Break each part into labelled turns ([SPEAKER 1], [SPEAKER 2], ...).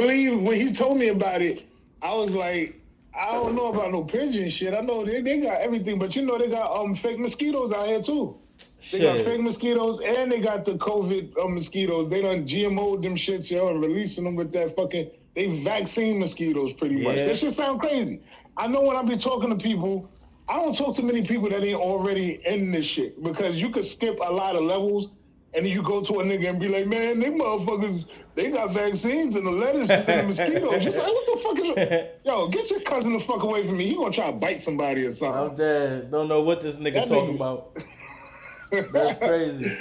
[SPEAKER 1] believe when he told me about it, I was like, I don't know about no pigeon shit. I know they got everything, but you know they got fake mosquitoes out here too. They got fake mosquitoes and they got the COVID mosquitoes. They done GMO'd them shits, yo, and releasing them with that fucking, they vaccine mosquitoes pretty much. This shit sound crazy. I know when I be talking to people, I don't talk to many people that ain't already in this shit because you could skip a lot of levels and then you go to a nigga and be like, man, they motherfuckers, they got vaccines and the lettuce and the mosquitoes. You're like, what the fuck is yo, get your cousin the fuck away from me. He gonna try to bite somebody or something.
[SPEAKER 2] I'm dead. Don't know what this nigga talking about. That's crazy.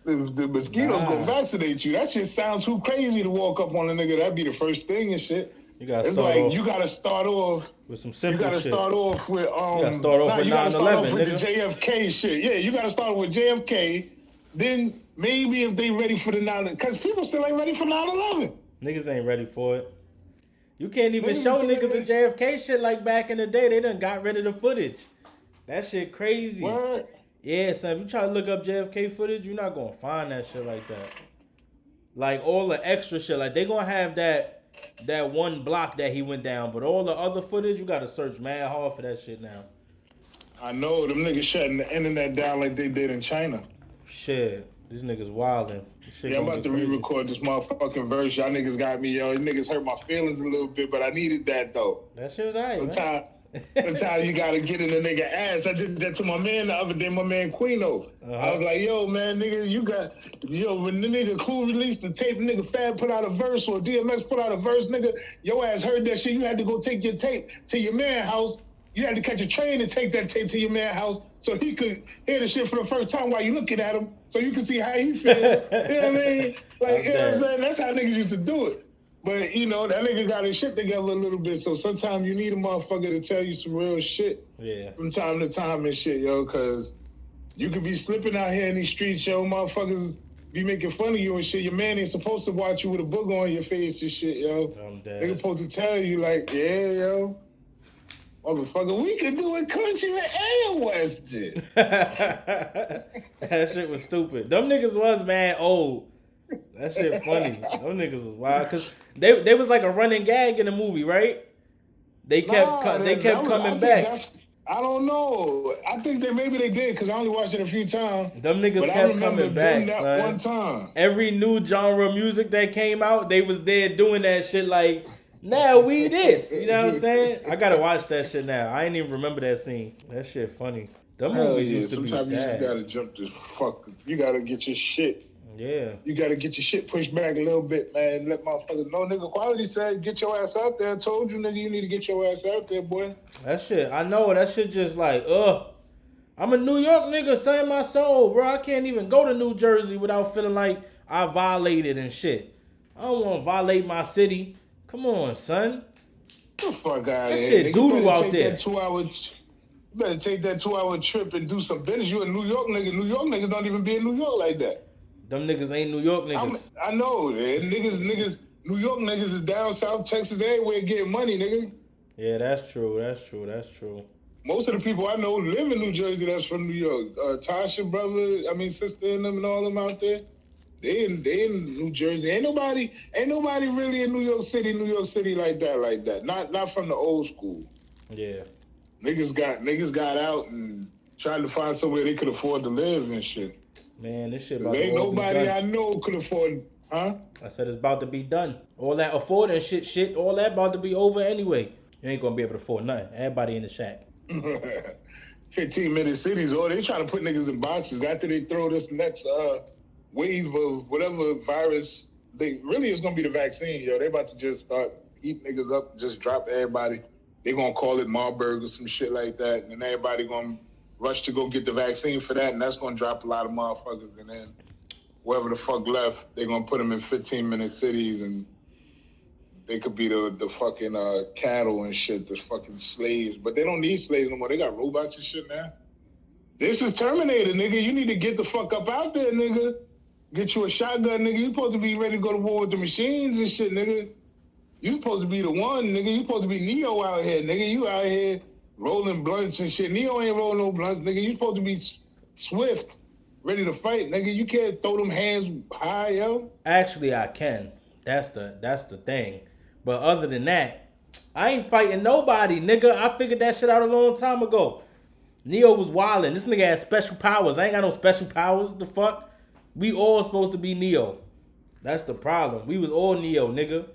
[SPEAKER 1] The mosquitoes go vaccinate you. That shit sounds too crazy to walk up on a nigga. That'd be the first thing and shit.
[SPEAKER 2] You gotta start off.
[SPEAKER 1] You gotta start off
[SPEAKER 2] with some simple shit.
[SPEAKER 1] You gotta start off with
[SPEAKER 2] you gotta start off with 9/11,
[SPEAKER 1] nigga. The JFK shit. Yeah, you gotta start with JFK. Then maybe if they ready for the 9/11, because people still ain't ready for 9/11.
[SPEAKER 2] Niggas ain't ready for it. You can't even show niggas the JFK shit like back in the day. They done got rid of the footage. That shit crazy.
[SPEAKER 1] What?
[SPEAKER 2] Yeah, so if you try to look up JFK footage, you're not gonna find that shit like that. Like all the extra shit, like they gonna have that one block that he went down, but all the other footage, you gotta search mad hard for that shit now.
[SPEAKER 1] I know them niggas shutting the internet down like they did in China.
[SPEAKER 2] Shit, these niggas wildin'.
[SPEAKER 1] Yeah, I'm about to re-record this motherfucking verse. Y'all niggas got me, yo. You niggas hurt my feelings a little bit, but I needed that though.
[SPEAKER 2] That shit was alright, man.
[SPEAKER 1] Sometimes you gotta get in the nigga ass. I did that to my man the other day, my man Quino. I was like, yo, man, nigga, when the nigga Clue released the tape, nigga Fab put out a verse or DMX put out a verse, nigga, your ass heard that shit. You had to go take your tape to your man house. You had to catch a train and take that tape to your man house so he could hear the shit for the first time while you looking at him so you can see how he feel. You know what I mean? Like, you know what I'm saying? That's how niggas used to do it. But, you know, that nigga got his shit together a little bit, so sometimes you need a motherfucker to tell you some real shit from time to time and shit, yo, because you could be slipping out here in these streets, yo, motherfuckers be making fun of you and shit. Your man ain't supposed to watch you with a booger on your face and shit, yo.
[SPEAKER 2] I'm dead.
[SPEAKER 1] They supposed to tell you, like, yeah, yo, motherfucker, we could do it country and western.
[SPEAKER 2] That shit was stupid. Them niggas was mad old. That shit funny. Them niggas was wild because they was like a running gag in the movie, right? They kept coming back.
[SPEAKER 1] I don't know. I think maybe they did because I only watched it a few times.
[SPEAKER 2] Them niggas kept coming back, son.
[SPEAKER 1] One time.
[SPEAKER 2] Every new genre of music that came out, they was there doing that shit like, now we this. You know what I'm saying? I gotta watch that shit now. I ain't even remember that scene. That shit funny. Them movies used to be sad.
[SPEAKER 1] Sometimes you gotta jump this fuck. You gotta get your shit.
[SPEAKER 2] Yeah.
[SPEAKER 1] You gotta get your shit pushed back a little bit, man. Let motherfuckers know, nigga. Quality said, get your ass out there. I told you, nigga, you need to get your ass out there, boy.
[SPEAKER 2] That shit, I know. That shit just like, I'm a New York nigga, saying my soul, bro. I can't even go to New Jersey without feeling like I violated and shit. I don't want to violate my city. Come on, son.
[SPEAKER 1] Get the fuck out of here.
[SPEAKER 2] That shit doo-doo out there.
[SPEAKER 1] You better take that 2-hour trip and do some business. You a New York nigga. New York niggas don't even be in New York like that.
[SPEAKER 2] Them niggas ain't New York niggas.
[SPEAKER 1] I know, man. Niggas, New York niggas is down south, Texas, everywhere getting money, nigga.
[SPEAKER 2] Yeah, that's true.
[SPEAKER 1] Most of the people I know live in New Jersey that's from New York. Tasha brother, sister and them and all them out there. They in New Jersey. Ain't nobody really in New York City like that. Not from the old school.
[SPEAKER 2] Yeah.
[SPEAKER 1] Niggas got out and tried to find somewhere they could afford to live and shit.
[SPEAKER 2] Man, this shit about to
[SPEAKER 1] ain't nobody I know could afford, huh?
[SPEAKER 2] I said it's about to be done. All that affording shit, all that about to be over anyway. You ain't gonna be able to afford nothing. Everybody in the shack.
[SPEAKER 1] 15-minute cities, they trying to put niggas in boxes after they throw this next wave of whatever virus. It's gonna be the vaccine, yo. They about to just start eating niggas up, just drop everybody. They gonna call it Marburg or some shit like that, and everybody gonna rush to go get the vaccine for that, and that's gonna drop a lot of motherfuckers. And then whoever the fuck left, they gonna put them in 15-minute cities, and they could be the fucking cattle and shit, the fucking slaves. But they don't need slaves no more. They got robots and shit now. This is Terminator, nigga. You need to get the fuck up out there, nigga. Get you a shotgun, nigga. You supposed to be ready to go to war with the machines and shit, nigga. You supposed to be the one, nigga. You supposed to be Neo out here, nigga. You out here rolling blunts and shit. Neo ain't rolling no blunts, nigga. You supposed to be swift, ready to fight, nigga. You can't throw them hands high, yo.
[SPEAKER 2] Actually, I can. That's the thing. But other than that, I ain't fighting nobody, nigga. I figured that shit out a long time ago. Neo was wildin'. This nigga has special powers. I ain't got no special powers. The fuck? We all supposed to be Neo. That's the problem. We was all Neo, nigga.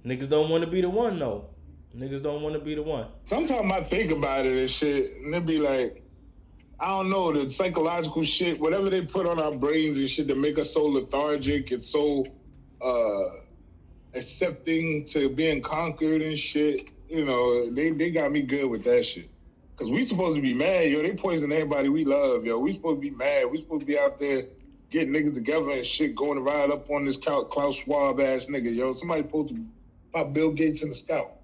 [SPEAKER 2] Niggas don't want to be the one, though. Niggas don't want to be the one.
[SPEAKER 1] Sometimes I think about it and shit, and it be like, I don't know, the psychological shit, whatever they put on our brains and shit that make us so lethargic and so accepting to being conquered and shit. You know, they got me good with that shit. Because we supposed to be mad, yo. They poison everybody we love, yo. We supposed to be mad. We supposed to be out there getting niggas together and shit, going to ride up on this Klaus Schwab ass nigga, yo. Somebody supposed to pop Bill Gates in the scalp.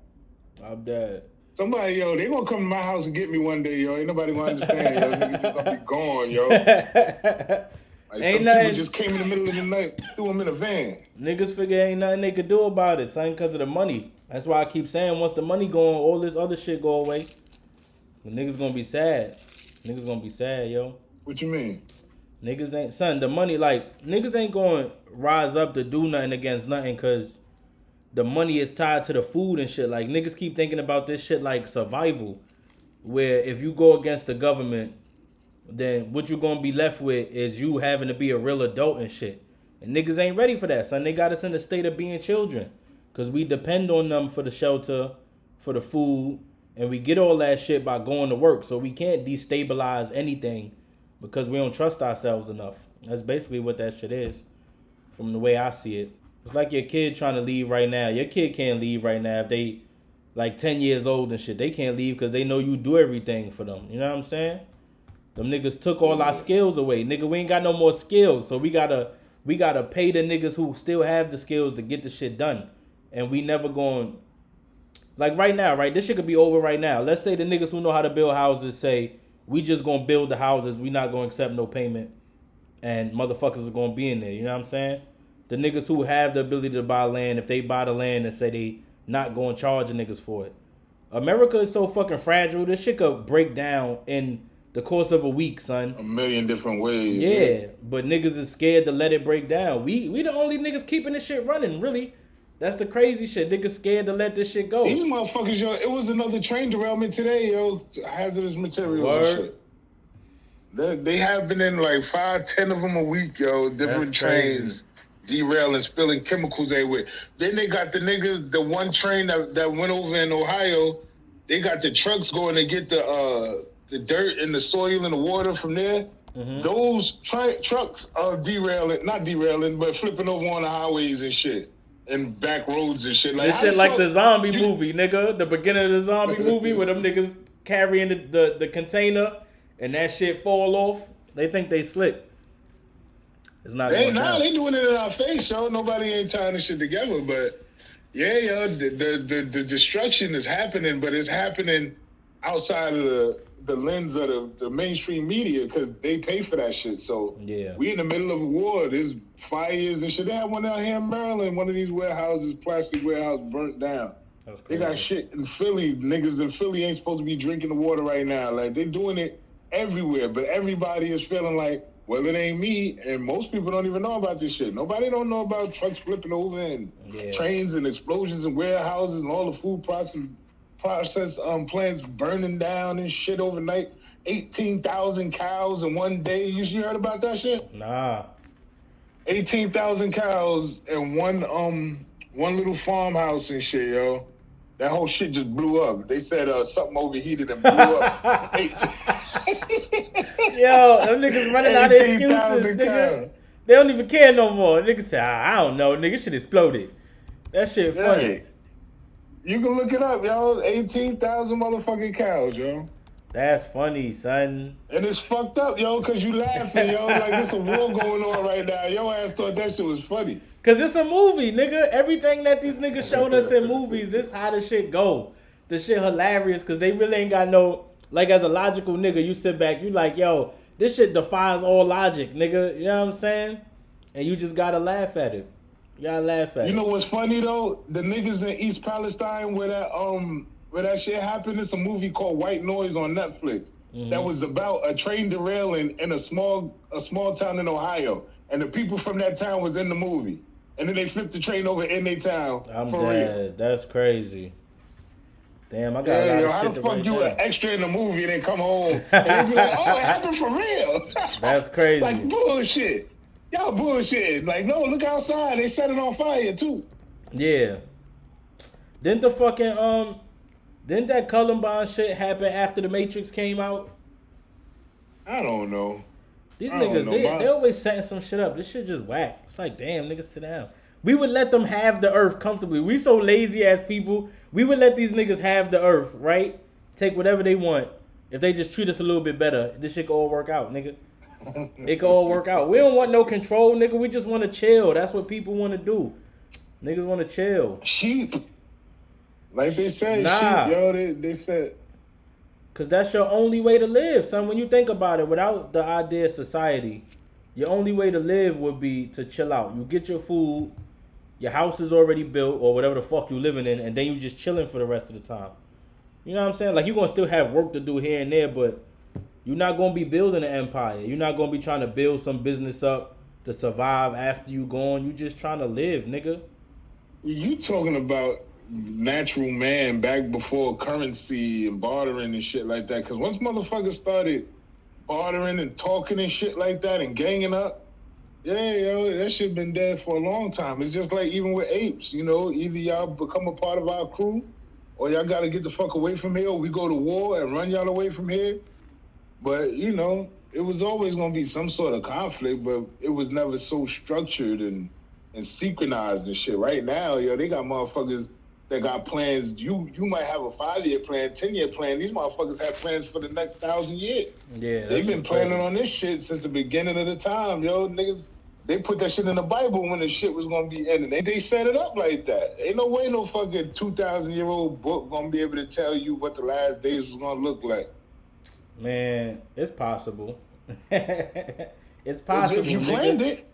[SPEAKER 2] I'm dead.
[SPEAKER 1] Somebody, yo, they gonna come to my house and get me one day, yo. Ain't nobody gonna understand, yo. Niggas just gonna be gone, yo. Like
[SPEAKER 2] Ain't
[SPEAKER 1] some
[SPEAKER 2] nothing.
[SPEAKER 1] people just came in the middle of the night, threw them in a van.
[SPEAKER 2] Niggas figure ain't nothing they could do about it, son, because of the money. That's why I keep saying once the money gone, all this other shit go away. The niggas gonna be sad. Niggas gonna be sad, yo.
[SPEAKER 1] What you mean?
[SPEAKER 2] Niggas ain't, son, the money, like, niggas ain't gonna rise up to do nothing against nothing because the money is tied to the food and shit. Like, niggas keep thinking about this shit like survival, where if you go against the government, then what you gonna be left with is you having to be a real adult and shit. And niggas ain't ready for that, son. They got us in the state of being children because we depend on them for the shelter, for the food, and we get all that shit by going to work. So we can't destabilize anything because we don't trust ourselves enough. That's basically what that shit is from the way I see it. It's like your kid trying to leave right now. Your kid can't leave right now if they like 10 years old and shit. They can't leave because they know you do everything for them. You know what I'm saying? Them niggas took all our skills away. Nigga, we ain't got no more skills. So we gotta pay the niggas who still have the skills to get the shit done. And we never going, like right now, right? This shit could be over right now. Let's say the niggas who know how to build houses say, we just gonna build the houses. We not gonna accept no payment. And motherfuckers are gonna be in there. You know what I'm saying? The niggas who have the ability to buy land, if they buy the land and say they not gonna charge the niggas for it. America is so fucking fragile. This shit could break down in the course of a week, son.
[SPEAKER 1] A million different ways.
[SPEAKER 2] Yeah, but niggas is scared to let it break down. We the only niggas keeping this shit running, really. That's the crazy shit. Niggas scared to let this shit go.
[SPEAKER 1] These motherfuckers, yo, it was another train derailment today, yo. Hazardous materials
[SPEAKER 2] Word.
[SPEAKER 1] and shit. They have been in like 5-10 of them a week, yo. Different
[SPEAKER 2] That's
[SPEAKER 1] trains
[SPEAKER 2] crazy.
[SPEAKER 1] derailing, spilling chemicals everywhere. Then they got the niggas, the one train that went over in Ohio. They got the trucks going to get the dirt and the soil and the water from there. Mm-hmm. Those trucks are not derailing, but flipping over on the highways and shit. And back roads and shit. Like,
[SPEAKER 2] this shit like the zombie movie, nigga. The beginning of the zombie movie where them niggas carrying the container and that shit fall off. They think they slick. It's not going down.
[SPEAKER 1] They doing it in our face, yo. Nobody ain't tying this shit together. But yeah, yo, the destruction is happening, but it's happening outside of the lens of the mainstream media because they pay for that shit. So
[SPEAKER 2] yeah,
[SPEAKER 1] we in the middle of a war. There's fires and shit. They had one out here in Maryland. One of these warehouses, plastic warehouse, burnt down.
[SPEAKER 2] That's crazy.
[SPEAKER 1] They got shit in Philly. Niggas in Philly ain't supposed to be drinking the water right now. Like, they doing it everywhere, but everybody is feeling like, well, it ain't me, and most people don't even know about this shit. Nobody don't know about trucks flipping over and trains and explosions in warehouses and all the food process plants burning down and shit overnight. 18,000 cows in one day. You heard about that shit?
[SPEAKER 2] Nah.
[SPEAKER 1] 18,000 cows in one little farmhouse and shit, yo. That whole shit just blew up. They said something overheated and blew up.
[SPEAKER 2] Yo, them niggas running out of excuses, nigga. They don't even care no more. Niggas say, I don't know, nigga, shit exploded. That shit funny.
[SPEAKER 1] You can look it up, yo. 18,000 motherfucking cows, yo.
[SPEAKER 2] That's funny, son.
[SPEAKER 1] And it's fucked up, yo, because you laughing, yo. Like, there's a war going on right now. Yo ass thought that shit was funny.
[SPEAKER 2] Because it's a movie, nigga. Everything that these niggas showed us in movies, this how the shit go. The shit hilarious because they really ain't got no... Like, as a logical nigga, you sit back, you like, yo, this shit defies all logic, nigga. You know what I'm saying? And you just gotta laugh at it. You gotta laugh at it.
[SPEAKER 1] You know what's funny, though? The niggas in East Palestine where that shit happened, it's a movie called White Noise on Netflix. Mm-hmm. That was about a train derailing in a small town in Ohio. And the people from that town was in the movie. and then they flip the train over in their town.
[SPEAKER 2] I'm
[SPEAKER 1] for
[SPEAKER 2] dead.
[SPEAKER 1] real.
[SPEAKER 2] That's crazy. Damn, I got a lot
[SPEAKER 1] Yo,
[SPEAKER 2] of
[SPEAKER 1] how
[SPEAKER 2] shit
[SPEAKER 1] the
[SPEAKER 2] to
[SPEAKER 1] fuck
[SPEAKER 2] write
[SPEAKER 1] you an
[SPEAKER 2] down.
[SPEAKER 1] extra in the movie and then come home and they be like, oh, it happened for real.
[SPEAKER 2] That's crazy.
[SPEAKER 1] Like bullshit. Y'all bullshit. Like, no, look outside. They set it on fire too.
[SPEAKER 2] Yeah. Didn't that Columbine shit happen after the Matrix came out?
[SPEAKER 1] I don't know.
[SPEAKER 2] These
[SPEAKER 1] I don't
[SPEAKER 2] niggas,
[SPEAKER 1] know,
[SPEAKER 2] they always setting some shit up. This shit just whack. It's like, damn, niggas, sit down. We would let them have the earth comfortably. We so lazy as people. We would let these niggas have the earth, right? Take whatever they want. If they just treat us a little bit better, this shit could all work out, nigga. It could all work out. We don't want no control, nigga. We just want to chill. That's what people want to do. Niggas want to chill.
[SPEAKER 1] Sheep. Like they said,
[SPEAKER 2] Nah.
[SPEAKER 1] sheep, yo. They said.
[SPEAKER 2] Because that's your only way to live, son. When you think about it, without the idea of society, your only way to live would be to chill out. You get your food, your house is already built, or whatever the fuck you living in, and then you just chilling for the rest of the time. You know what I'm saying? Like, you're going to still have work to do here and there, but you're not going to be building an empire. You're not going to be trying to build some business up to survive after you gone. You just trying to live, nigga.
[SPEAKER 1] You talking about natural man back before currency and bartering and shit like that. Because once motherfuckers started bartering and talking and shit like that and ganging up, yeah, yo, that shit been dead for a long time. It's just like even with apes, you know, either y'all become a part of our crew or y'all got to get the fuck away from here or we go to war and run y'all away from here. But, you know, it was always going to be some sort of conflict, but it was never so structured and synchronized and shit. Right now, yo, they got motherfuckers that got plans. You might have a 5-year plan, 10-year plan. These motherfuckers have plans for the next 1,000 years.
[SPEAKER 2] Yeah,
[SPEAKER 1] they've been planning on this shit since the beginning of the time, yo. Niggas, they put that shit in the Bible when the shit was gonna be ending. They set it up like that. Ain't no way no fucking 2,000-year-old book gonna be able to tell you what the last days was gonna look like.
[SPEAKER 2] Man, it's possible. It's possible.
[SPEAKER 1] If you planned it,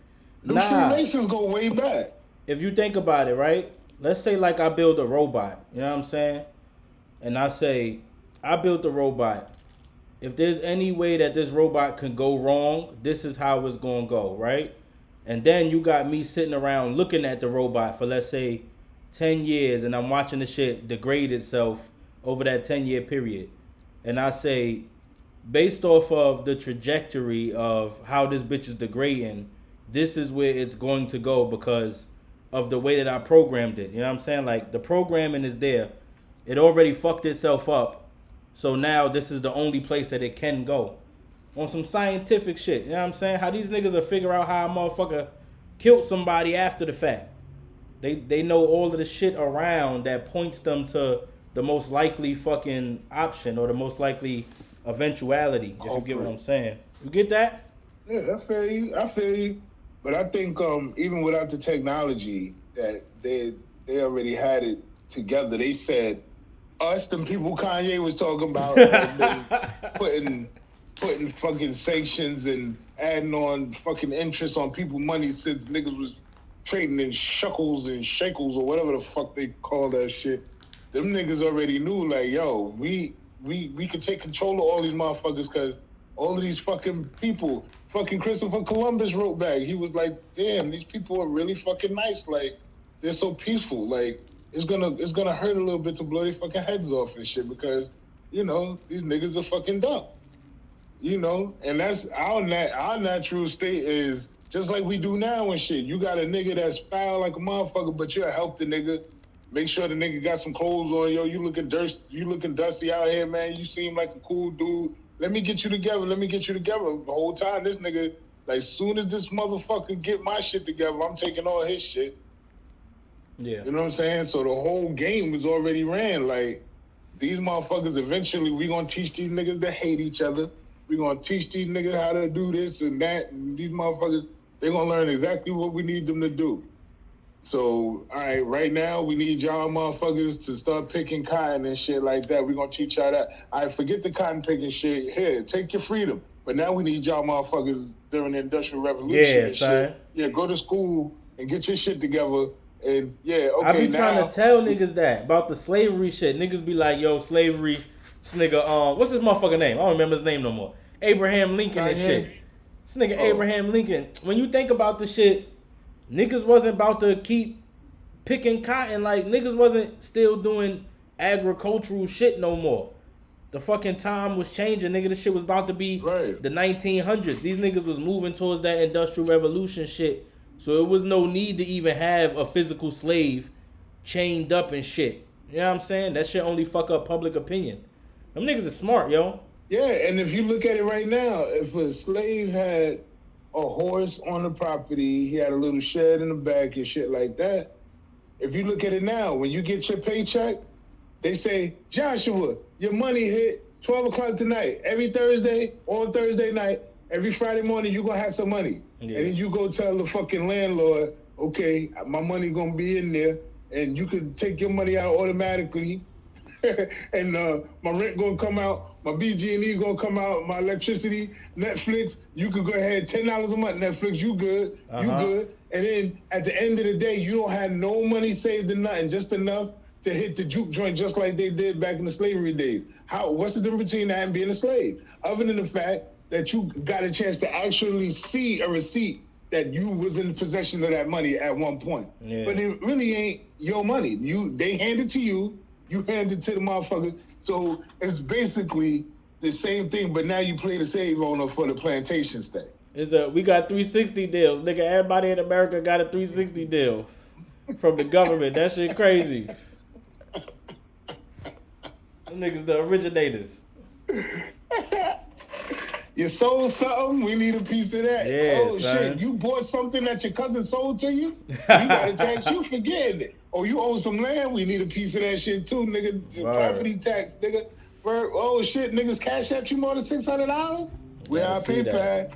[SPEAKER 1] the Freemasons go way back.
[SPEAKER 2] If you think about it, right? Let's say like I build a robot, you know what I'm saying? And I say, I built a robot. If there's any way that this robot can go wrong, this is how it's going to go, right? And then you got me sitting around looking at the robot for, let's say, 10 years, and I'm watching the shit degrade itself over that 10-year period. And I say, based off of the trajectory of how this bitch is degrading, this is where it's going to go because of the way that I programmed it. You know what I'm saying? Like, the programming is there. It already fucked itself up. So now this is the only place that it can go. On some scientific shit. You know what I'm saying? How these niggas will figure out how a motherfucker killed somebody after the fact. They know all of the shit around that points them to the most likely fucking option or the most likely eventuality, if you get what I'm saying. You get that?
[SPEAKER 1] Yeah, I feel you. But I think even without the technology, that they already had it together. They said us, them people Kanye was talking about, putting fucking sanctions and adding on fucking interest on people's money since niggas was trading in shekels and shekels or whatever the fuck they call that shit. Them niggas already knew, like, yo, we can take control of all these motherfuckers because all of these fucking people, fucking Christopher Columbus wrote back. He was like, damn, these people are really fucking nice. Like, they're so peaceful. Like, it's gonna hurt a little bit to blow their fucking heads off and shit because, you know, these niggas are fucking dumb. You know, and that's our natural state is just like we do now and shit. You got a nigga that's foul like a motherfucker, but you'll help the nigga. Make sure the nigga got some clothes on, yo. You looking dusty out here, man. You seem like a cool dude. Let me get you together. The whole time, this nigga, like, soon as this motherfucker get my shit together, I'm taking all his shit.
[SPEAKER 2] Yeah.
[SPEAKER 1] You know what I'm saying? So the whole game was already ran. Like, these motherfuckers, eventually, we gonna teach these niggas to hate each other. We gonna teach these niggas how to do this and that. And these motherfuckers, they gonna learn exactly what we need them to do. So, all right, right now, we need y'all motherfuckers to start picking cotton and shit like that. We're going to teach y'all that. All right, forget the cotton picking shit. Here, take your freedom. But now we need y'all motherfuckers during the Industrial Revolution.
[SPEAKER 2] Yeah,
[SPEAKER 1] and
[SPEAKER 2] son.
[SPEAKER 1] Shit. Yeah, go to school and get your shit together. And, yeah, okay,
[SPEAKER 2] I be trying to tell niggas that about the slavery shit. Niggas be like, yo, slavery, this nigga, what's his motherfucking name? I don't remember his name no more. Abraham Lincoln and shit. This nigga Abraham Lincoln. When you think about the shit, Niggas wasn't about to keep picking cotton. Like, niggas wasn't still doing agricultural shit no more. The fucking time was changing, nigga. This shit was about to be
[SPEAKER 1] Right.
[SPEAKER 2] the 1900s. These niggas was moving towards that industrial revolution shit. So it was no need to even have a physical slave chained up and shit. You know what I'm saying? That shit only fuck up public opinion. Them niggas are smart, yo.
[SPEAKER 1] Yeah, and if you look at it right now, if a slave had a horse on the property, he had a little shed in the back and shit like that. If you look at it now, when you get your paycheck, they say, Joshua, your money hit 12 o'clock tonight. Every Thursday, on Thursday night, every Friday morning, you're going to have some money.
[SPEAKER 2] Yeah.
[SPEAKER 1] And then you go tell the fucking landlord, okay, my money going to be in there, and you can take your money out automatically. And my rent going to come out, my BG&E going to come out, my electricity, Netflix, you could go ahead, $10 a month, Netflix, you good, you good. And then at the end of the day, you don't have no money saved or nothing, just enough to hit the juke joint just like they did back in the slavery days. What's the difference between that and being a slave? Other than the fact that you got a chance to actually see a receipt that you was in possession of that money at one point.
[SPEAKER 2] Yeah.
[SPEAKER 1] But it really ain't your money. They hand it to you, you hand it to the motherfucker. So it's basically the same thing, but now you play the slave owner for the plantation state.
[SPEAKER 2] We got 360 deals. Nigga, everybody in America got a 360 deal from the government. That shit crazy. Them niggas the originators.
[SPEAKER 1] You sold something, we need a piece of that.
[SPEAKER 2] Yeah,
[SPEAKER 1] oh,
[SPEAKER 2] son.
[SPEAKER 1] shit, you bought something that your cousin sold to you? We got a tax, you forgetting it. Oh, you owe some land, we need a piece of that shit too, nigga. Property tax, nigga. Oh, shit, niggas cash at you more than $600? We are PayPal.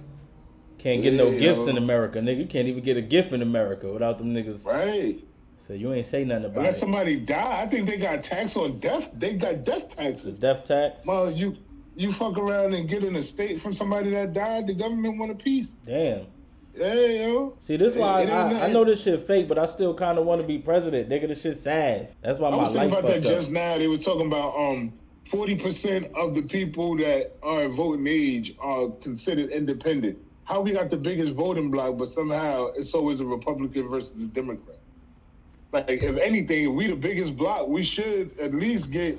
[SPEAKER 2] Can't get no gifts in America, nigga. You can't even get a gift in America without them niggas.
[SPEAKER 1] Right.
[SPEAKER 2] So you ain't say nothing about
[SPEAKER 1] Unless
[SPEAKER 2] it.
[SPEAKER 1] somebody die, I think they got tax on death. They got death taxes.
[SPEAKER 2] Death tax?
[SPEAKER 1] Well, you fuck around and get an estate from somebody that died, the government want a piece.
[SPEAKER 2] Damn.
[SPEAKER 1] Yeah, yo.
[SPEAKER 2] See, this why I know this shit fake, but I still kind of want to be president. Nigga, this shit sad. That's why my life fucked up.
[SPEAKER 1] I was thinking about that just now. They were talking about 40% of the people that are voting age are considered independent. How we got the biggest voting bloc, but somehow it's always a Republican versus a Democrat. Like, if anything, if we the biggest bloc, we should at least get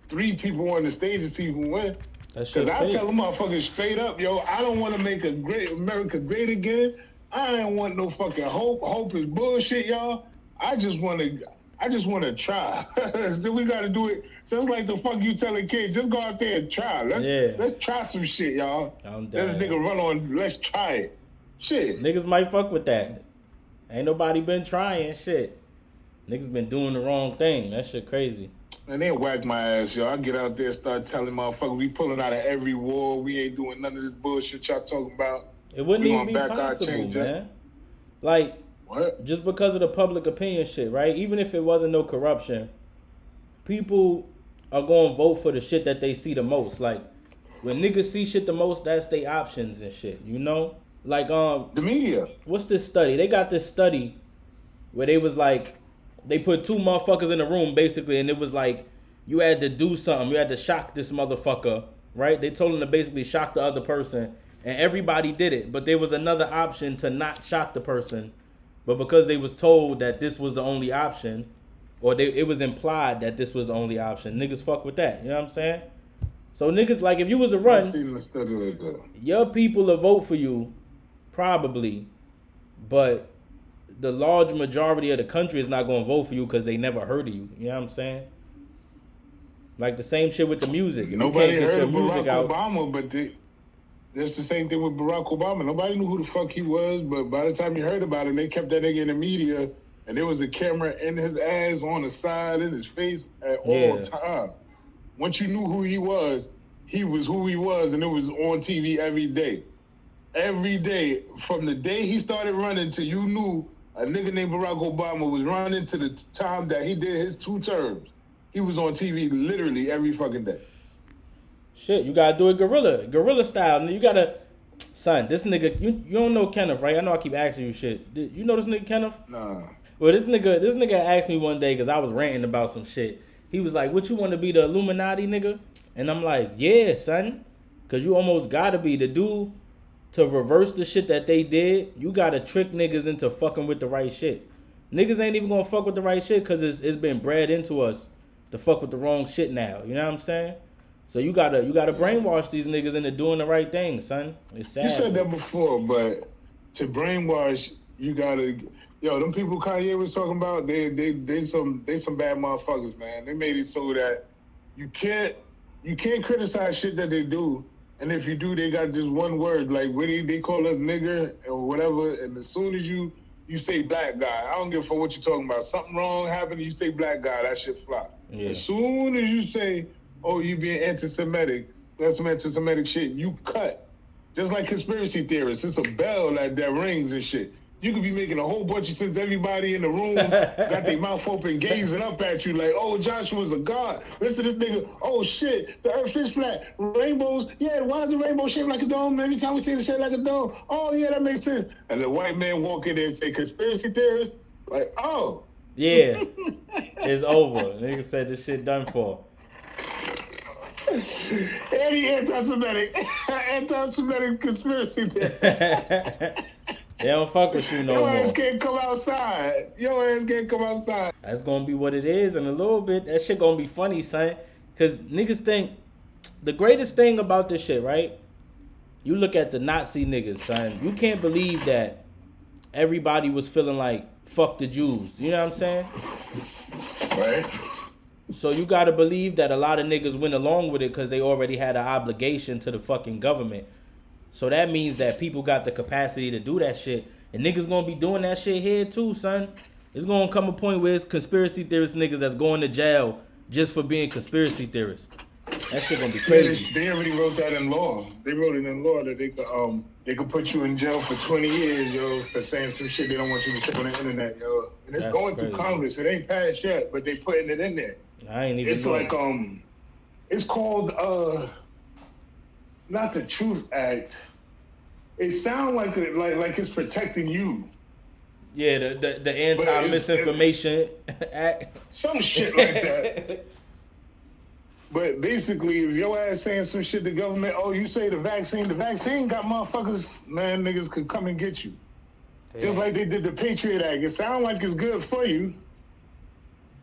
[SPEAKER 1] 3 people on the stage to see who win. Because I tell them motherfuckers straight up, yo, I don't want to make America great again. I ain't want no fucking hope. Hope is bullshit, y'all. I just want to try. Then we got to do it just like the fuck you telling kids. Just go out there and try. Let's try some shit, y'all. Let a nigga run on, let's try it. Shit.
[SPEAKER 2] Niggas might fuck with that. Ain't nobody been trying shit. Niggas been doing the wrong thing. That shit crazy.
[SPEAKER 1] And they whack my ass, yo. I get out there, start telling motherfuckers we pulling out of every war. We ain't doing none of this bullshit y'all talking about.
[SPEAKER 2] It wouldn't even be possible, man. Like,
[SPEAKER 1] what?
[SPEAKER 2] Just because of the public opinion shit, right? Even if it wasn't no corruption, people are going to vote for the shit that they see the most. Like, when niggas see shit the most, that's their options and shit, you know? Like,
[SPEAKER 1] the media.
[SPEAKER 2] What's this study? They got this study where they was like, they put 2 motherfuckers in a room, basically, and it was like, you had to do something. You had to shock this motherfucker, right? They told him to basically shock the other person, and everybody did it. But there was another option to not shock the person. But because they was told that this was the only option, or it was implied that this was the only option, niggas fuck with that. You know what I'm saying? So niggas, like, if you was to run, your people will vote for you, probably, but the large majority of the country is not going to vote for you because they never heard of you. You know what I'm saying? Like the same shit with the music. If
[SPEAKER 1] nobody
[SPEAKER 2] you can't get
[SPEAKER 1] heard
[SPEAKER 2] your
[SPEAKER 1] of
[SPEAKER 2] music
[SPEAKER 1] Barack
[SPEAKER 2] out,
[SPEAKER 1] Obama, but that's the same thing with Barack Obama. Nobody knew who the fuck he was, but by the time you heard about him, they kept that nigga in the media, and there was a camera in his ass, on the side, in his face at all times. Once you knew who he was who he was, and it was on TV every day. Every day, from the day he started running till you knew a nigga named Barack Obama was running to the time that he did his 2 terms. He was on TV literally every fucking day.
[SPEAKER 2] Shit, you gotta do it guerrilla style. You gotta, son, this nigga, you don't know Kenneth, right? I know I keep asking you shit. You know this nigga Kenneth?
[SPEAKER 1] Nah.
[SPEAKER 2] Well, this nigga asked me one day because I was ranting about some shit. He was like, "What, you want to be the Illuminati, nigga?" And I'm like, "Yeah, son, because you almost gotta be." The dude to reverse the shit that they did, you gotta trick niggas into fucking with the right shit. Niggas ain't even gonna fuck with the right shit because it's been bred into us to fuck with the wrong shit now. You know what I'm saying? So you gotta brainwash these niggas into doing the right thing, son. It's sad.
[SPEAKER 1] You said that before, but to brainwash, you gotta. Yo, them people Kanye was talking about, they some bad motherfuckers, man. They made it so that you can't criticize shit that they do, and if you do, they got just one word, like what they call us nigger or whatever, and as soon as you say black guy, I don't give a fuck what you're talking about. Something wrong happened, you say black guy, that shit fly.
[SPEAKER 2] Yeah.
[SPEAKER 1] As soon as you say, oh, you being anti-Semitic, that's some anti-Semitic shit, you cut. Just like conspiracy theorists, it's a bell that rings and shit. You could be making a whole bunch of sense. Everybody in the room got their mouth open, gazing up at you like, oh, Joshua's a god. Listen to this nigga. Oh, shit, the earth is flat. Rainbows, yeah, why is the rainbow shaped like a dome? Every time we see it shaped like a dome. Oh, yeah, that makes sense. And the white man walk in there and say, conspiracy theorist? Like, oh.
[SPEAKER 2] Yeah, it's over. Nigga said this shit done for.
[SPEAKER 1] Any anti-Semitic conspiracy theorist.
[SPEAKER 2] They don't fuck with you no
[SPEAKER 1] Your
[SPEAKER 2] more.
[SPEAKER 1] ass can't come outside.
[SPEAKER 2] That's gonna be what it is in a little bit. That shit gonna be funny, son. Cause niggas think the greatest thing about this shit, right? You look at the Nazi niggas, son. You can't believe that everybody was feeling like fuck the Jews. You know what I'm saying?
[SPEAKER 1] Right.
[SPEAKER 2] So you gotta believe that a lot of niggas went along with it because they already had an obligation to the fucking government. So that means that people got the capacity to do that shit. And niggas gonna be doing that shit here too, son. It's gonna come a point where it's conspiracy theorist niggas that's going to jail just for being conspiracy theorists. That shit gonna be crazy.
[SPEAKER 1] They already wrote that in law. They wrote it in law that they could put you in jail for 20 years, yo, for saying some shit they don't want you to say on the internet, yo. And it's going through Congress. It ain't passed yet, but they putting it in there.
[SPEAKER 2] I ain't even.
[SPEAKER 1] It's like it's called not the Truth Act. It sounds like it's protecting you.
[SPEAKER 2] Yeah, the anti-misinformation act.
[SPEAKER 1] Some shit like that. But basically, if your ass saying some shit to government, oh, you say the vaccine got motherfuckers, man, niggas could come and get you. Yeah. Just like they did the Patriot Act. It sounds like it's good for you,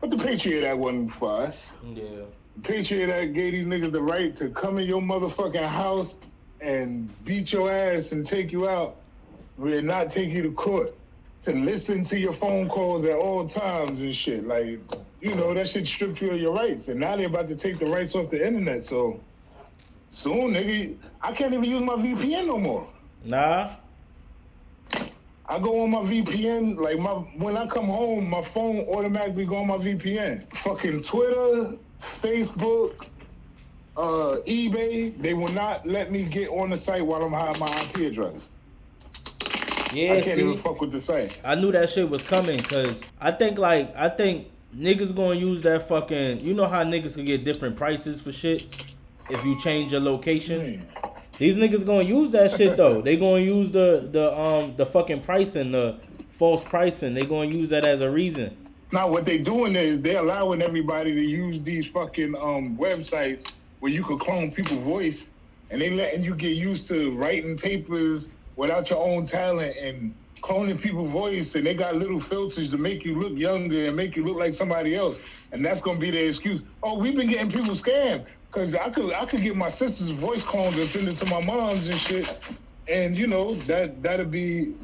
[SPEAKER 1] but the Patriot Act wasn't for us.
[SPEAKER 2] Yeah.
[SPEAKER 1] The Patriot Act gave these niggas the right to come in your motherfucking house and beat your ass and take you out and not take you to court, to listen to your phone calls at all times and shit. Like, you know, that shit stripped you of your rights. And now they're about to take the rights off the internet. So soon, nigga, I can't even use my VPN no more.
[SPEAKER 2] Nah.
[SPEAKER 1] I go on my VPN, like when I come home, my phone automatically go on my VPN. Fucking Twitter, Facebook, eBay, they will not let me get on the site while I'm hiding my IP address.
[SPEAKER 2] Yeah,
[SPEAKER 1] I can't even fuck with the site.
[SPEAKER 2] I knew that shit was coming because I think niggas gonna use that fucking. You know how niggas can get different prices for shit if you change your location. These niggas gonna use that shit though. They gonna use the fucking pricing, the false pricing. They gonna use that as a reason.
[SPEAKER 1] Now what they doing is they allowing everybody to use these fucking websites where you could clone people's voice, and they letting you get used to writing papers without your own talent and cloning people's voice, and they got little filters to make you look younger and make you look like somebody else, and that's gonna be their excuse. Oh, we've been getting people scammed because I could get my sister's voice cloned and send it to my mom's and shit, and you know that'll be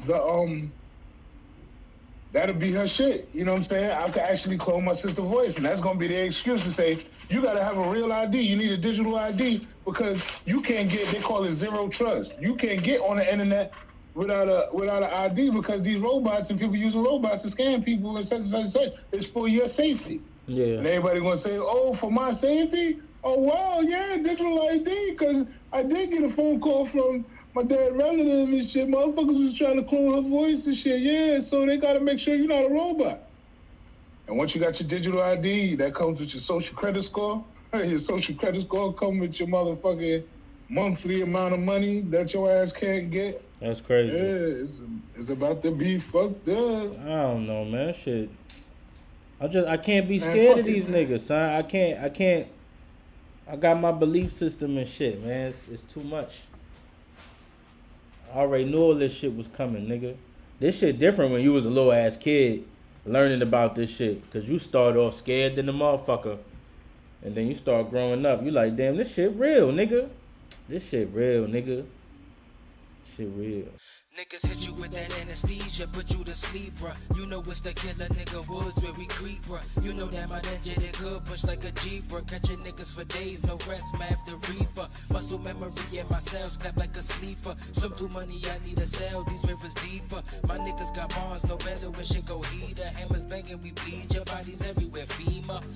[SPEAKER 1] her shit. You know what I'm saying? I could actually clone my sister's voice, and that's gonna be their excuse to say you gotta have a real ID. You need a digital ID because you can't get. They call it zero trust. You can't get on the internet without an ID because these robots and people using robots to scam people and such and such and such. It's for your safety.
[SPEAKER 2] Yeah.
[SPEAKER 1] And everybody gonna say, oh, for my safety? Oh wow, yeah, digital ID because I did get a phone call from my dad relative and shit. Motherfuckers was trying to clone her voice and shit. Yeah, so they gotta make sure you're not a robot. And once you got your digital ID, that comes with your social credit score. Your social credit score comes with your motherfucking monthly amount of money that your ass can't get.
[SPEAKER 2] That's crazy.
[SPEAKER 1] Yeah, it's about to be fucked up.
[SPEAKER 2] I don't know, man. Shit. I can't be scared of these niggas, son. I can't. I got my belief system and shit, man. It's too much. I I already knew all this shit was coming, nigga. This shit different when you was a little ass kid learning about this shit. Cause you start off scared than the motherfucker. And then you start growing up. You like, damn, this shit real, nigga. This shit real, nigga. Shit real.
[SPEAKER 3] Niggas hit you with that anesthesia, put you to sleep, bruh. You know it's the killer nigga woods where we creep, bruh. You know that my ninja they good, push like a Jeep, bruh. Catching niggas for days, no rest, Mav the Reaper. Muscle memory in my cells, clap like a sleeper. Swim through money, I need a cell, these rivers deeper. My niggas got bonds, no better when shit go heater. Hammers banging, we bleed, your bodies everywhere, FEMA.